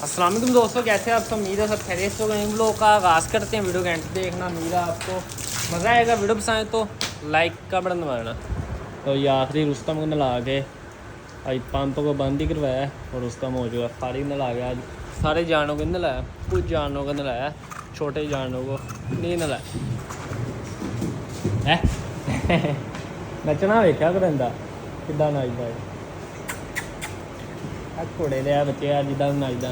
अस्सलाम वालेकुम दोस्तों, कैसे आप सब? उम्मीद है सब खैरियत से होगा। इन लोगों का आगाज़ करते हैं। वीडियो का एंड देखना, उम्मीद है आपको मज़ा आएगा। वीडियो पसंद तो लाइक का बटन दबाना। तो ये आखिरी रुस्तम को नला के आज पंप को बंद ही करवाया और रुस्तम हो चुका सारी नला गया। आज सारे जानों को नलाया, कुछ जानों को नलाया, छोटे जानों को नहीं नलाया है। नचना वेख्या करिंदा किदा नचदा है। घोड़े दे बच्चे जिदा नचदा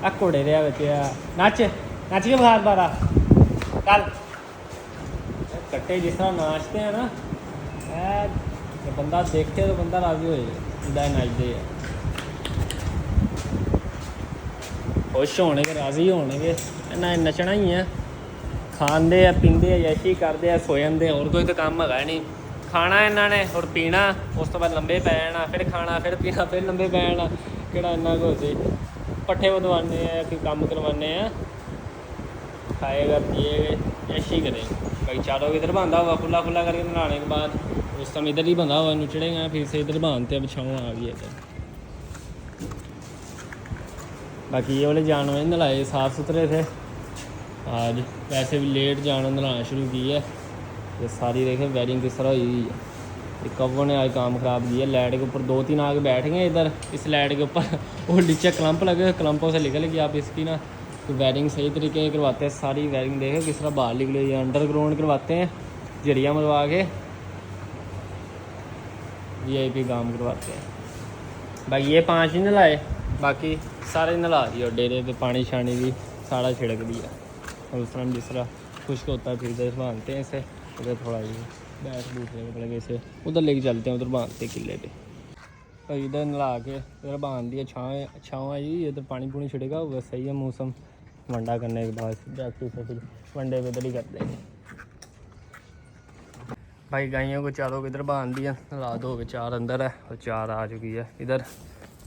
आ घोड़े दे बच्चे नच नच के बखा बारा चल। कट्टे जिस तरह नाचते हैं ना, बंदा देखे तो बंदा राजी हो जाए। जिदा नचते हैं खुश होने के, राजी होने के, इन्हें नचना ही है। खाते है, पींदे है, यशी करते हैं, सो जाते। और कोई तो काम है नहीं। खाना इन्होंने और पीना, उस तो बाद लंबे पै जाना, फिर खाना, फिर पीना, फिर लंबे पै जाना। किहड़ा इन्ना कुछ सी पट्ठे बदवाने हैं, कोई काम करवाने हैं। खाएगा पिएगा ऐशी करेंगे। भाई चारों इधर बांधा हुआ खुला खुला करके नहाने के बाद उस समय इधर ही बंधा हुआ नुचड़ेगा, फिर से इधर बांधते अब छाँव आ गई इधर। बाकी ये वाले जानवर नलाए साफ़ सुथरे थे। आज वैसे भी लेट जाना नलाना शुरू की है। ये सारी देखें वायरिंग किस तरह हुई है। ये कव्वों ने आज काम ख़राब किया। लाइट के ऊपर 2-3 आके बैठ गए इधर इस लाइट के ऊपर और नीचे क्लम्प लगे, क्लम्पों से निकल गई। आप इसकी ना तो वायरिंग सही तरीके से करवाते हैं। सारी वायरिंग देखें किस तरह बाहर निकली हुई है। अंडरग्राउंड करवाते हैं, जरिया मरवा के VIP काम करवाते हैं। भाई ये 5 ही नलाए, बाकी सारे नला दिए। और डेरे पे पानी शानी भी सारा छिड़क दिया। और उस तरह जिस तरह खुश्क होता है फिर इधर बांधते हैं इसे। उधर थोड़ा ये बैठ दूसरे को लगे इसे उधर लेके चलते हैं, उधर बांधते किले पे। तो इधर नला के इधर बांध दिया। छाँव आई, इधर पानी पूनी छिड़ेगा। वह सही है मौसम। वंडा करने के बाद प्रैक्टिस है, फिर वनडे पे इधर ही करते हैं। भाई गायों को चारों को इधर बांध दिया। नला धो के 4 अंदर है और 4 आ चुकी है इधर।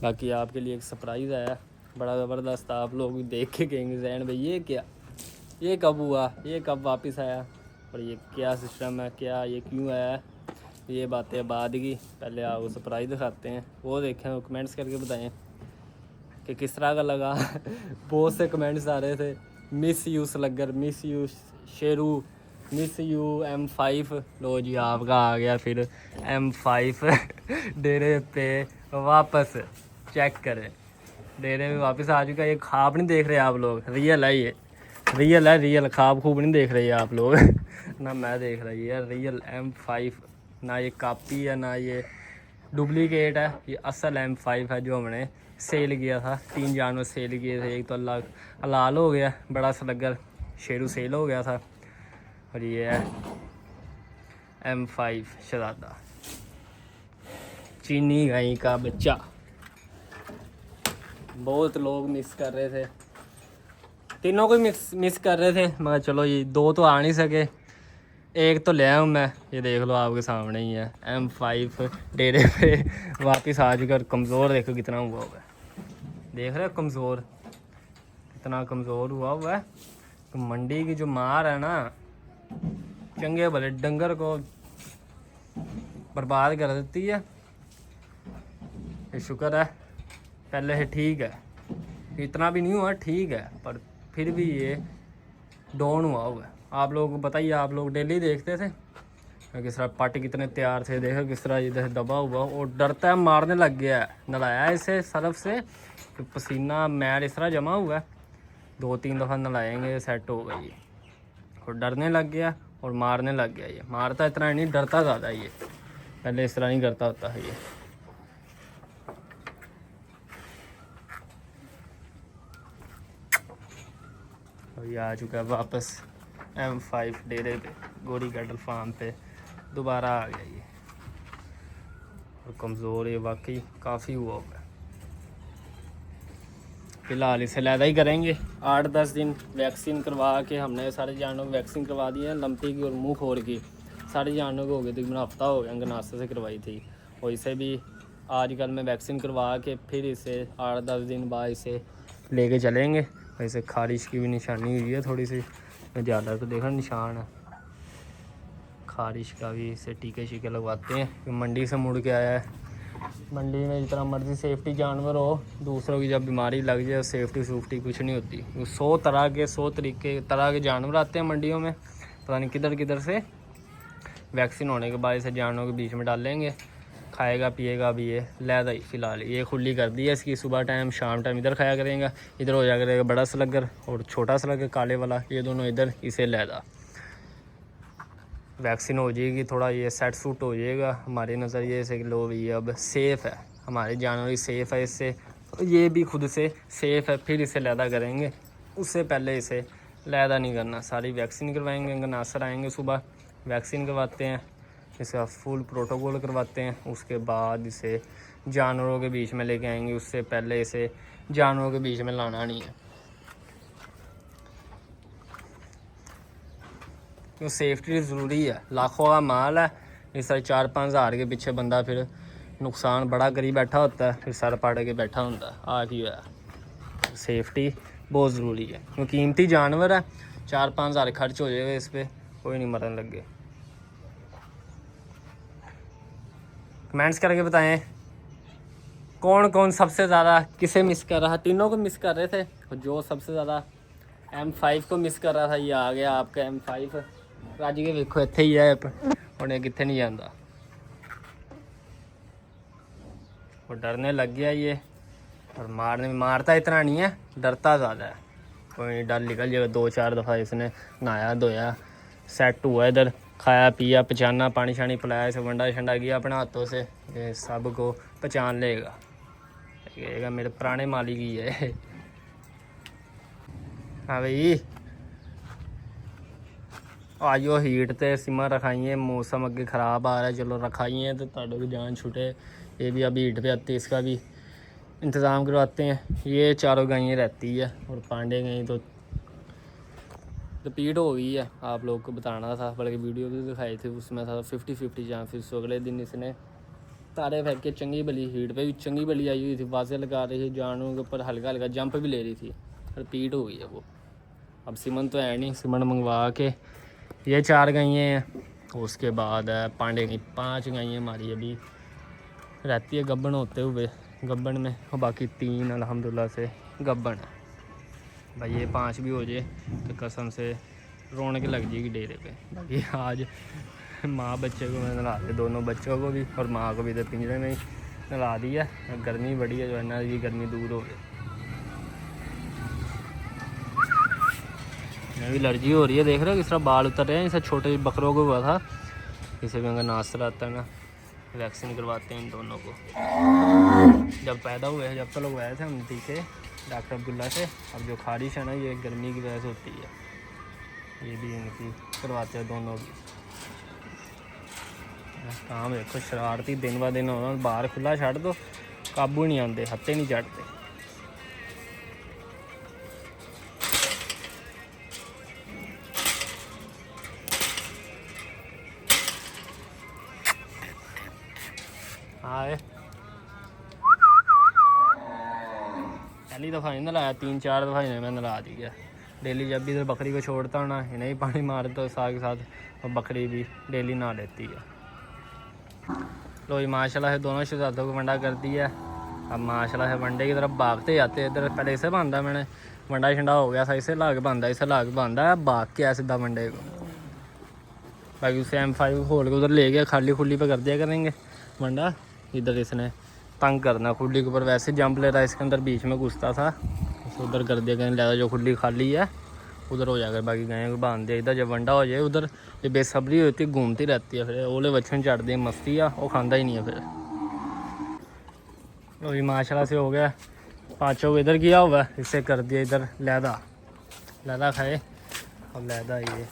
बाकी आपके लिए एक सरप्राइज़ आया, बड़ा ज़बरदस्त। आप लोग भी देख के कहेंगे जैन भाई ये क्या, ये कब हुआ, ये कब वापस आया, और ये क्या सिस्टम है, क्या ये क्यों आया। ये बातें बाद की, पहले आपको सरप्राइज़ दिखाते हैं। वो देखें, वो कमेंट्स करके बताएं कि किस तरह का लगा। बहुत से कमेंट्स आ रहे थे, miss you Slugger, miss you Sheru, miss you M5। लो जी आपका आ गया फिर M5 डेरे पे वापस। चेक करें, डेरे में वापस आ चुका है। ये ख्वाब नहीं देख रहे आप लोग, रियल है ये, रियल है, रियल। ख्वाब खूब नहीं देख रहे आप लोग ना मैं देख रहा है रियल M5। ना ये कापी है ना ये डुप्लीकेट है, ये असल M5 है जो हमने सेल किया था। 3 जानवर सेल किए थे। एक तो हलाल हो गया, बड़ा स्लगर शेरू सेल हो गया था। और ये है M5 शहजादा, चीनी गाय का बच्चा। बहुत लोग मिस कर रहे थे, तीनों को मिस कर रहे थे, मगर चलो ये 2 तो आ नहीं सके। एक तो ले आया हूँ मैं, ये देख लो आपके सामने ही है। M5 डेरे पे वापस आ चुका। कमज़ोर देखो कितना हुआ है, देख रहे हो कमज़ोर कितना कमज़ोर हुआ है। तो मंडी की जो मार है ना, चंगे भले डंगर को बर्बाद कर देती है। ये शुक्र है पहले से ठीक है, इतना भी नहीं हुआ, ठीक है, पर फिर भी ये डाउन हुआ है। आप लोगों को बताइए, आप लोग डेली देखते थे किस तरह पट कितने तैयार थे। देखो किस तरह इधर दबा हुआ और डरता है, मारने लग गया है। नलाया इसे सरफ से तो पसीना मैल इस तरह जमा हुआ है। 2-3 दफ़ा नलाएंगे सेट हो गई और डरने लग गया और मारने लग गया। ये मारता इतना नहीं, डरता ज़्यादा। ये पहले इस तरह नहीं करता होता है। ये आ चुका है वापस M5 डेरे पे, गोरी कैटल फार्म पे दोबारा आ गया ये। और कमज़ोर ये वाकई काफ़ी हुआ होगा। फ़िलहाल इसे लैदा ही करेंगे। 8-10 दिन वैक्सीन करवा के हमने सारे जानवरों को वैक्सीन करवा दी है, लंपी की और मुँह खोर की। सारे जानवरों को हो गई तकरीबन हफ्ता हो गया, गनासे से करवाई थी। और इसे भी आजकल में वैक्सीन करवा के फिर इसे 8-10 दिन बाद इसे लेके चलेंगे। वैसे खारिश की भी निशानी हुई है थोड़ी सी ज़्यादा, तो देखो निशान है खारिश का भी। इसे टीके शीके लगवाते हैं, मंडी से मुड़ के आया है मंडी में जितना मर्जी सेफ्टी जानवर हो, दूसरों की जब बीमारी लग जाए सेफ्टी सूफ्टी कुछ नहीं होती। 100 तरह के 100 तरह के जानवर आते हैं मंडियों में, पता नहीं किधर किधर से। वैक्सीन होने के बाद इसे जानवरों के बीच में डालेंगे, खाएगा पिएगा भी ये लैदा ही। फ़िलहाल ये खुली कर दी है इसकी, सुबह टाइम शाम टाइम इधर खाया करेगा। इधर हो जाया करेगा बड़ा स्लगर और छोटा स्लगर काले वाला, ये दोनों इधर, इसे लैदा। वैक्सीन हो जाएगी, थोड़ा ये सेट सूट हो जाएगा। हमारे नज़रिए से लो भी अब सेफ़ है, हमारे जानवर ही सेफ़ है इससे, ये भी खुद से सेफ़ है। फिर इसे लैदा करेंगे, उससे पहले इसे लैदा नहीं करना। सारी वैक्सीन करवाएंगे, नासर आएंगे सुबह वैक्सीन करवाते हैं, इसका फुल प्रोटोकॉल करवाते हैं। उसके बाद इसे जानवरों के बीच में लेके आएंगे, उससे पहले इसे जानवरों के बीच में लाना नहीं है। तो सेफ्टी ज़रूरी है, लाखों का माल है। इस तरह 4-5 हज़ार के पीछे बंदा फिर नुकसान बड़ा करी बैठा होता है, फिर सर पाड़ के बैठा होता है। आ की होया, सेफ्टी बहुत ज़रूरी है क्योंकि कीमती जानवर है। 4-5 हज़ार खर्च हो जाएगा इस पर, कोई नहीं मरने लगे। कमेंट्स करके बताएं कौन कौन सबसे ज़्यादा किसे मिस कर रहा। तीनों को मिस कर रहे थे, जो सबसे ज़्यादा M5 को मिस कर रहा था, ये आ गया आपका M5। राजी के देखो इत्थे ही है, उन्हें कितने नहीं जाता, वो डरने लग गया ये। और मारता इतना नहीं है, डरता ज़्यादा है। कोई डर निकल जाएगा। 2-4 दफ़ा इसने नहाया धोया, सेट हुआ, इधर खाया पिया, पहचाना, पानी शानी पिलाया, इसे वंडा शंडा किया अपने हाथों से, ये सब को पहचान लेगा, कहेगा मेरे पुराने मालिक ही है। हाँ भाई आइयो, हीट ते सिमा रखाइए, मौसम अगे ख़राब आ रहा है, चलो रखाइए तो ताड़ो की जान छूटे। ये भी अभी हीट पे आती है, इसका भी इंतज़ाम करवाते हैं। ये चारों गायें रहती है और पांडे गई तो रिपीट हो गई है, आप लोग को बताना था, बल्कि वीडियो भी दिखाई थी, उसमें था 50-50 चांसेस। तो अगले दिन इसने तारे फेंक के चंगी भली हीट पे भी चंगी भली आई हुई थी, वाजे लगा रही थी, जानवरों के ऊपर हल्का हल्का जंप भी ले रही थी। रिपीट हो गई है वो। अब सिमन तो है नहीं, सिमन मंगवा के ये 4 गायें हैं। उसके बाद पांडे की 5 गायें हमारी अभी रहती है गब्बन होते हुए, गब्बन में, और बाकी 3 अल्हम्दुलिल्लाह से गब्बन है। भाई ये 5 भी हो जाए तो कसम से रौनक लग जाएगी डेरे पे। बाकी आज माँ बच्चे को मैंने नला दिया, दोनों बच्चों को भी और माँ को भी तो पिंजरे में ही नला दिया। गर्मी बड़ी है, जो है ना, ये गर्मी दूर हो गई। मैं भी एलर्जी हो रही है, देख रहे हो किस तरह बाल उतर रहे हैं। इसे छोटे बकरों को हुआ था, इसे भी अगर नाश्ता आता है ना, वैक्सीन करवाते हैं इन दोनों को। जब पैदा हुए, जब तो लोग गए थे हम टीके डॉक्टर अब्दुल्ला से। अब जो खारिश है ना, ये गर्मी की वजह से होती है, ये भी इनकी करवाते हैं दोनों की। काम देखो शरारती दिन ब दिन होना, बाहर खुला छड़ दो काबू नहीं आते, हत्थे नहीं चढ़ते। हाँ पहली दफ़ा नहीं नलाया, 3-4 दफ़ा इन्हें मैं नला दिया। डेली जब भी इधर बकरी को छोड़ता हूँ ना, इन्हें ही पानी मार दो साथ के साथ, और बकरी भी डेली नहा लेती है। लो माशाल्लाह से दोनों शहजादों को वंडा कर दिया। अब माशाल्लाह से वंडे की तरफ भागते जाते हैं। इधर पहले इसे बांधा मैंने, वंडा शंडा हो गया था, इसे लाग बांधा, इसे लाग बांधा, भाग के आया सीधा वंडे को। बाकी उसे M5 खोल के उधर ले गया, खाली खुली पे कर दिया करेंगे वंडा। इधर इसने तंग करना, खुली के ऊपर वैसे जंप ले रहा है, इसके अंदर बीच में घुसता था, उधर कर दिया करें, लिहाजा जो खुली खाली है उधर हो जाएगा। बाकी गायों को बांध दिया। इधर जब वंडा हो जाए उधर ये बेसब्री होती है, घूमती रहती है, फिर ओले बच्चन चढ़ते हैं, मस्ती है, वो खांदा ही नहीं है। फिर लो जी माशाल्लाह से हो गया। 5 को इधर किया हुआ, इसे कर दिया इधर लैदा खाए। अब लैदा ये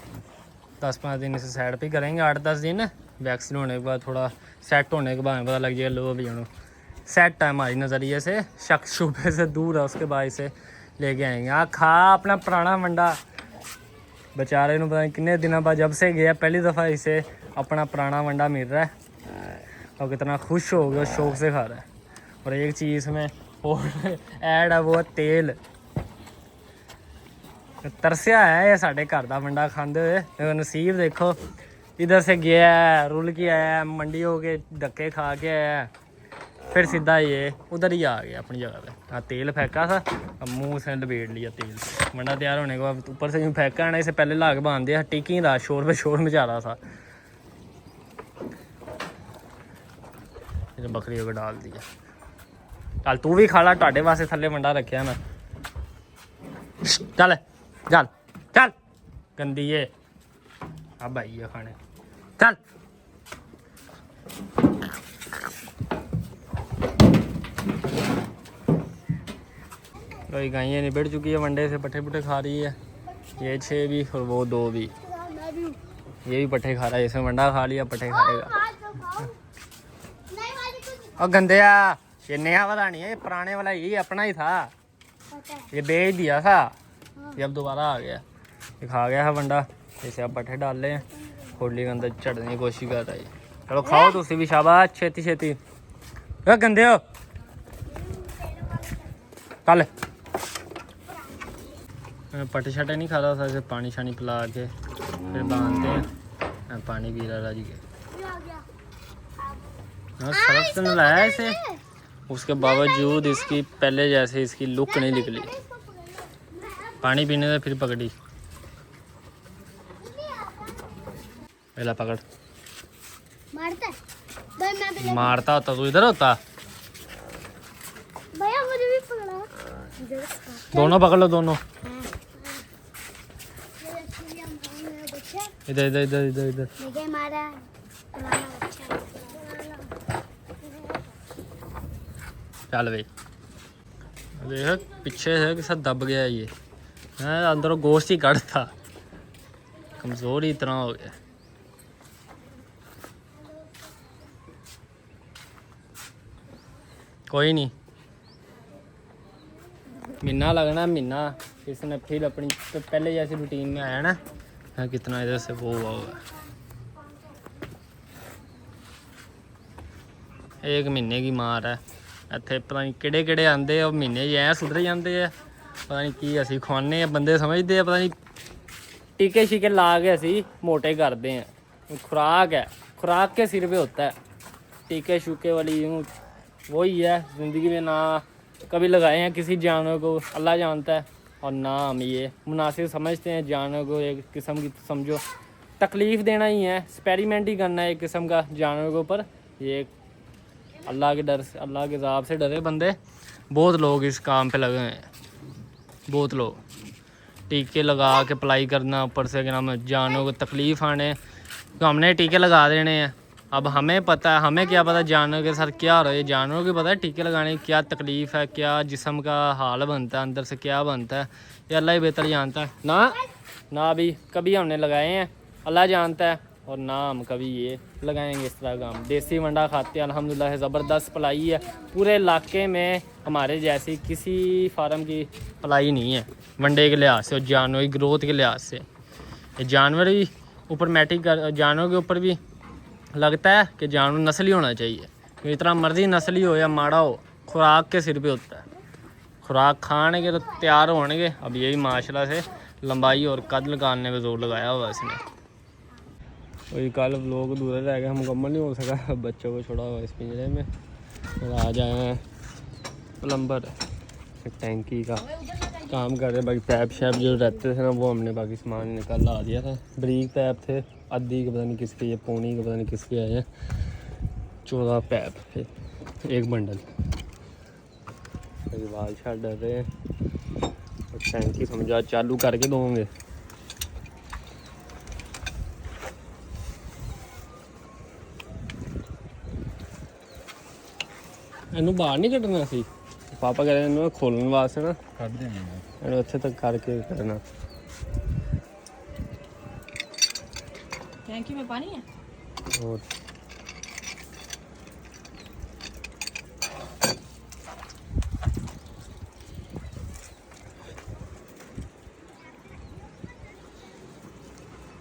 10-15 दिन इसे साइड पे करेंगे, 8-10 दिन वैक्सीन होने के बाद, थोड़ा सेट होने के बाद पता लग जाएगा। लो भी सेट है हमारी नज़रिए से, शक शुबे से दूर है। उसके बाद इसे लेके आएंगे। हाँ खा अपना पुराना वंडा, बेचारे को पता नहीं कितने दिनों बाद जब से गया पहली दफ़ा इसे अपना पुराना वंडा मिल रहा है, और कितना खुश हो गया, शौक से खा रहा है। और एक चीज़ में और ऐड है, वो तेल। तरसिया है ये साढ़े घर का वंडा खाते हुए। नसीब देखो, इधर से गया है, रुल के आया, मंडी हो के धक्के खा के आया, फिर सीधा ये उधर ही आ गया अपनी जगह पे। हाँ तेल फेंका था, अब मुँह से लपेट लिया तेल से। मंडा तैयार होने के बाद ऊपर से यूँ फेंका है ना, इसे पहले ला के बांध दिया, टिक ही रहा, शोर पे शोर मचा रहा था। इसे बकरियों को डाल दिया। चल तू भी खा ला, टाटे वास्ते थले मंडा रखा ना। चल चल चल गंदी ये, अब भाई है खाने, चल। कोई गायें निबड़ चुकी है, वनडे से पट्ठे पुट्ठे खा रही है। ये 6 भी और वो 2 भी। ये भी पट्ठे खा रहा है, इसमें वंडा खा लिया, पट्ठे खाएगा। और गंदया, ये नया वाला नहीं है, ये पुराने वाला यही अपना ही था, ये बेच दिया था, ये अब दोबारा आ गया। ये खा गया है वंडा, इसे अब पट्ठे डाल ले, होली के अंदर चढ़ने की कोशिश कर रहा है। चलो खाओ तुसी भी, शाबाश, छेती छेती। गंदे हो कल पट्टे शट्टे नहीं खा रहा था, इसे पानी शानी पिला के फिर बांधते हैं। पानी पी रहा राजी के, सरफ से नलाया इसे, उसके बावजूद इसकी पहले जैसे इसकी लुक नहीं निकली। पानी पीने से फिर पकड़ी, पहला पकड़। मारता होता तो इधर होता। भैया मुझे भी पकड़ा, दोनों पकड़ लो, दोनों। इधर इधर इधर इधर इधर। चल भाई, देख पीछे से सब दब गया ये, अंदरों गोश्त ही कट था, कमजोर ही इतना हो गया। कोई नहीं, महीना लगना, महीना इसने फिर अपनी तो पहले जैसी रूटीन में आया ना। हाँ कितना इधर से वो हुआ होगा, 1 महीने की मार है। ਇੱਥੇ पता नहीं ਕਿਹੜੇ ਕਿਹੜੇ ਆਂਦੇ ਆ, ਮਹੀਨੇ ਐ ਸੁਧਰ ਜਾਂਦੇ ਆ। ਪਤਾ ਨਹੀਂ ਕੀ ਅਸੀਂ ਖਵਾਉਂਦੇ ਆ, ਬੰਦੇ ਸਮਝਦੇ ਆ ਪਤਾ ਨਹੀਂ टीके शीके ला के असी मोटे करते हैं। खुराक है, खुराक के सिर पे होता है, टीके शूके वाली वही है। ज़िंदगी में ना कभी लगाए हैं किसी जानवर को, अल्लाह जानता है, और ना हम ये मुनासिब समझते हैं जानवर को। एक किस्म की समझो तकलीफ़ देना ही है, एक्सपेरिमेंट ही करना है एक किस्म का जानवर के ऊपर। ये अल्लाह के डर से, अल्लाह के ज़ाब से डरे बंदे बहुत लोग इस काम पे लगे हैं, बहुत लोग। टीके लगा के पलाई करना, ऊपर से क्या नाम है जानवरों को तकलीफ़ आने, तो हमने टीके लगा देने हैं। अब हमें पता है, हमें क्या पता जानवर के साथ क्या हो रहा है। जानवरों को पता है टीके लगाने की क्या तकलीफ़ है, क्या जिस्म का हाल बनता है, अंदर से क्या बनता है, ये अल्लाह ही बेहतर जानता है। ना अभी कभी हमने लगाए हैं, अल्लाह जानता है, और ना हम कभी ये लगाएंगे इस तरह का। हम देसी वंडा खाते हैं अल्हम्दुलिल्लाह, ज़बरदस्त पलाई है। पूरे इलाके में हमारे जैसी किसी फार्म की पलाई नहीं है वंडे के लिहाज से और जानवर की ग्रोथ के लिहाज से। ये जानवर भी ऊपर मैटिक कर, जानवर के ऊपर भी लगता है कि जानवर नस्ली होना चाहिए, क्योंकि इतना मर्जी नस्ली हो या माड़ा हो, खुराक के सिर पे होता है। खुराक खाने के तो तैयार होने के, अब यही माशाल्लाह से लंबाई और कद निकालने पर जोर लगाया हुआ इसने। वही कल लोग अधूरा रह गया, मुकम्मल नहीं हो सका, बच्चों को छोड़ा हुआ इस पिंजरे में। और आज आए हैं प्लम्बर, टैंकी का काम कर रहे। बाकी पैप शैप जो रहते थे ना, वो हमने बाकी सामान निकाल ला दिया था। ब्रीक पैप थे, आधी के पता नहीं किसके, ये पौनी के पता नहीं किसके आए हैं। 14 पैप, एक बंडल। बाल शाल डर रहे हैं, और टैंकी समझा चालू करके दोगे। ਇਹਨੂੰ ਬਾਹਰ ਨਹੀਂ ਕੱਢਣਾ ਸੀ, ਪਾਪਾ ਕਹਿੰਦੇ ਇਹਨੂੰ ਖੋਲਣ ਵਾਸਤੇ ਨਾ ਕੱਢ ਦੇਣਾ, ਇਹਨੂੰ ਇੱਥੇ ਤੱਕ ਕਰਕੇ ਕਰਨਾ। टैंकी में पानी है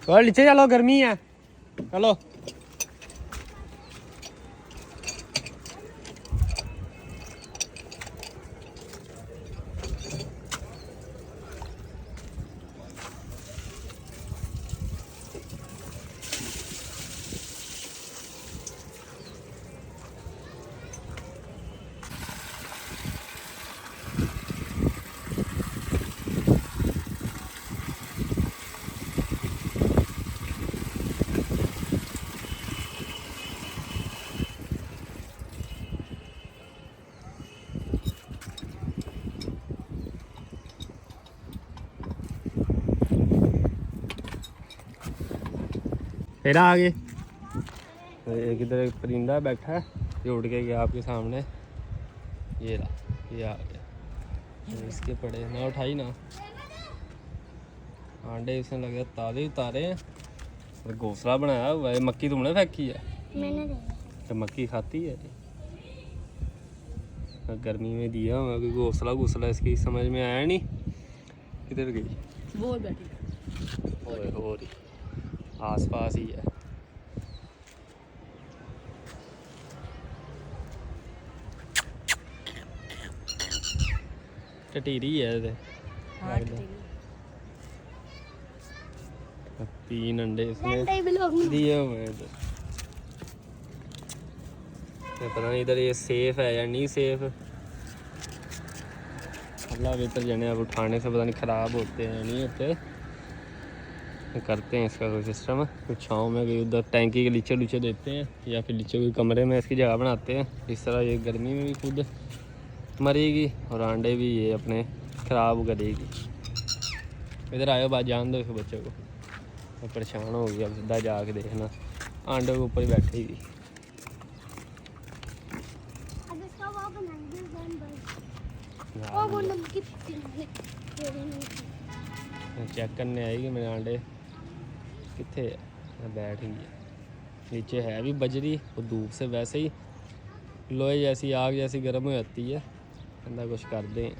और नीचे चलो, गर्मी है, चलो। फिर आगे एक इधर एक परिंदा बैठा है, ये उड़ के गया आपके सामने, ये रहा, ये आ गया। इसके पड़े ना उठाई ना, आंडे इसने लगे ताज़े उतारे हैं और घोंसला बनाया हुआ है। मक्की तुमने फेंकी है? मैंने तो मक्की खाती है? गर्मी में दिया हुआ कोई घोंसला घोंसला, इसकी समझ में आया नहीं। किधर गई वो बैठी हो रही आस पास ही है। टटीरी है ये, 3 अंडे इसने दिए हुए हैं इधर। पता नहीं इधर ये सेफ है या नहीं सेफ, अल्लाह बेहतर जाने। अब उठाने से पता नहीं ख़राब होते हैं नहीं होते, करते हैं इसका कोई सिस्टम, कुछ छाँव में कोई उधर टैंकी के नीचे लूचे देते हैं या फिर नीचे कोई कमरे में इसकी जगह बनाते हैं। इस तरह ये गर्मी में भी खुद मरेगी और अंडे भी ये अपने ख़राब करेगी। इधर आयो बात, जान दो इस बच्चे को, मैं परेशान हो गया। अब सीधा जाके देखना अंडे के ऊपर ही बैठेगी। चेक करने आएगी मेरे अंडे कितने बैठ गई है। नीचे है भी बजरी और धूप से वैसे ही लोहे जैसी आग जैसी गर्म हो जाती है, बंदा कुछ कर दें।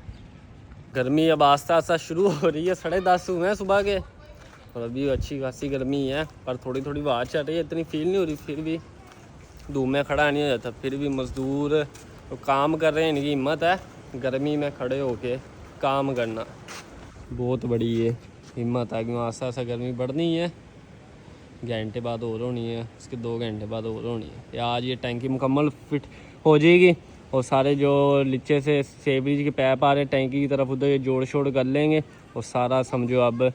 गर्मी अब आस्ता आस्ता शुरू हो रही है, 10:30 हुए हैं सुबह के और अभी अच्छी खासी गर्मी है, पर थोड़ी थोड़ी हवा चल रही है, इतनी फील नहीं हो रही। फिर भी धूप में खड़ा नहीं हो जाता, फिर भी मज़दूर तो काम कर रहे हैं, इनकी हिम्मत है गर्मी में खड़े होके काम करना, बहुत बड़ी ये हिम्मत है। क्योंकि आस्ता आस्ता गर्मी बढ़नी है, घंटे बाद और होनी है, उसके 2 घंटे बाद और होनी है। आज ये टैंकी मुकम्मल फिट हो जाएगी और सारे जो नीचे से सेवरेज के पैप आ रहे हैं टैंकी की तरफ, उधर ये जोड़ शोड़ कर लेंगे और सारा समझो अब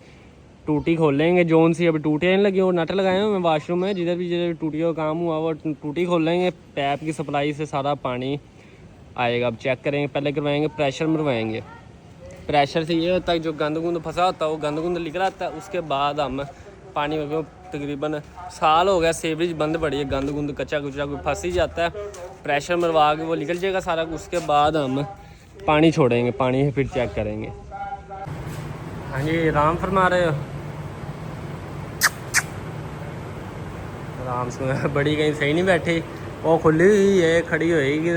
टूटी खोलेंगे। जोन सी अभी टूटियाँ नहीं लगी और नट लगाए हुए हैं वाशरूम में, जिधर भी टूटियों का काम हुआ वो टूटी खोलेंगे। पैप की सप्लाई से सारा पानी आएगा। अब चेक करेंगे, पहले करवाएंगे प्रेशर मरवाएंगे। प्रेशर से ये होता है जो गंद गुंद फंसा होता है वो गंद गुंद निकल आता है, उसके बाद हम पानी में तकरीबन साल हो गया सेवरेज बंद पड़ी है, गंद गुंद कच्चा कुचा कोई फंस ही जाता है, प्रेशर मरवा के वो निकल जाएगा सारा। उसके बाद हम पानी छोड़ेंगे, पानी फिर चेक करेंगे। हाँ जी, आराम फरमा रहे हो? आराम से, बड़ी कहीं सही नहीं बैठी, वो खुली हुई है, खड़ी होएगी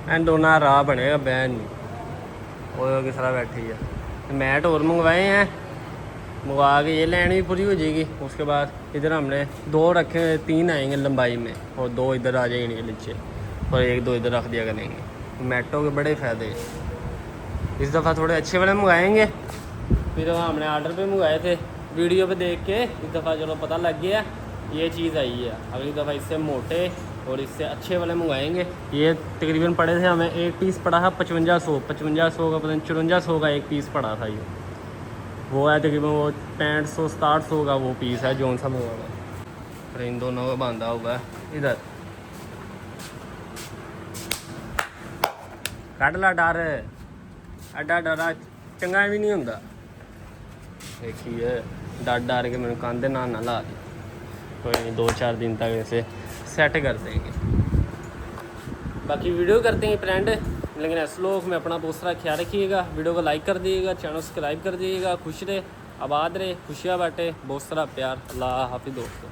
एंड दोनों राह बनेगा बैन, वो किस तरह बैठी है। मैट और मंगवाए हैं, मंगवा के ये लाइन भी पूरी हो जाएगी। उसके बाद इधर हमने 2 रखे हुए, 3 आएंगे लंबाई में और 2 इधर आ जाएंगे नीचे और 1-2 इधर रख दिया करेंगे। मैटों के बड़े फ़ायदे। इस दफ़ा थोड़े अच्छे वाले मंगाएंगे, फिर हमने ऑर्डर पे मंगाए थे, वीडियो पे देख के इस दफ़ा चलो पता लग गया ये चीज़ आई है। अगली दफ़ा इससे मोटे और इससे अच्छे वाले मंगाएंगे। ये तकरीबन पड़े थे हमें, एक पीस पड़ा था 5500 का, पता नहीं 5400 का एक पीस पड़ा था। ये वो है तकरीबन वो 6500-6700 का वो पीस है जो सा मंगवाया। फिर इन दोनों का बांधा हुआ है इधर। कट ला डर, एडा डरा चंगा भी नहीं होंगे। देखिए डर डर के मैंने कंधे ना ला दी। कोई नहीं, 2-4 दिन तक ऐसे सेट कर देंगे। बाकी वीडियो करते हैं फ्रेंड, लेकिन ऐसे लोग में अपना बहुत सारा ख्याल रखिएगा। वीडियो को लाइक कर दिएगा, चैनल सब्सक्राइब कर दिएगा। खुश रहे, आबाद रहे, खुशियाँ बांटे, बहुत सारा प्यार। अल्लाह हाफिज़ दोस्तों।